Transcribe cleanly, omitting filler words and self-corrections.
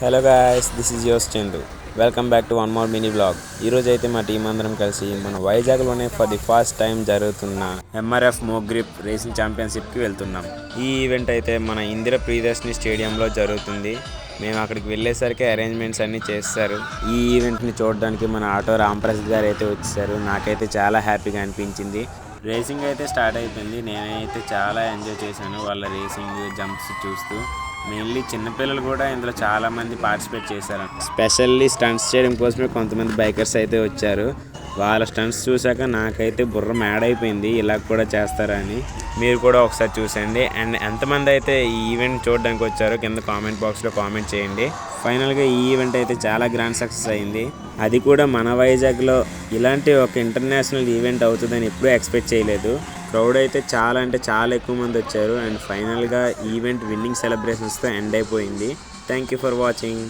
Hello guys, this is యోస్ Chandu. Welcome back to one more mini blog. ఈరోజు అయితే మా టీం అందరం కలిసి మన వైజాగ్లోనే ఫర్ ది ఫస్ట్ టైం జరుగుతున్న ఎంఆర్ఎఫ్ మోగ్ గ్రిప్ రేసింగ్ ఛాంపియన్షిప్కి వెళ్తున్నాం. ఈ ఈవెంట్ అయితే మన ఇందిర ప్రియదర్శిని స్టేడియంలో జరుగుతుంది. మేము అక్కడికి వెళ్ళేసరికి అరేంజ్మెంట్స్ అన్నీ చేస్తారు. ఈ ఈవెంట్ని చూడడానికి మన ఆటో రాంప్రసాద్ గారు అయితే వచ్చేసారు. నాకైతే చాలా హ్యాపీగా అనిపించింది. రేసింగ్ అయితే స్టార్ట్ అయిపోయింది. నేనైతే చాలా ఎంజాయ్ చేశాను వాళ్ళ రేసింగ్ జంప్స్ చూస్తూ. మెయిన్లీ చిన్నపిల్లలు కూడా ఇందులో చాలామంది పార్టిసిపేట్ చేశారు. స్పెషల్లీ స్టంట్స్ చేయడం కోసమే కొంతమంది బైకర్స్ అయితే వచ్చారు. వాళ్ళ స్టంట్స్ చూసాక నాకైతే బుర్ర మేడైపోయింది, ఇలా కూడా చేస్తారా అని. మీరు కూడా ఒకసారి చూసండి. అండ్ ఎంతమంది అయితే ఈ ఈవెంట్ చూడడానికి వచ్చారో కింద కామెంట్ బాక్స్లో కామెంట్ చేయండి. ఫైనల్గా ఈ ఈవెంట్ అయితే చాలా గ్రాండ్ సక్సెస్ అయింది. అది కూడా మన వైజాగ్లో ఇలాంటి ఒక ఇంటర్నేషనల్ ఈవెంట్ అవుతుందని ఎప్పుడూ ఎక్స్పెక్ట్ చేయలేదు. క్రౌడ్ అయితే చాలా అంటే చాలా ఎక్కువ మంది వచ్చారు. అండ్ ఫైనల్గా ఈవెంట్ విన్నింగ్ సెలబ్రేషన్స్తో ఎండ్ అయిపోయింది. Thank you for watching.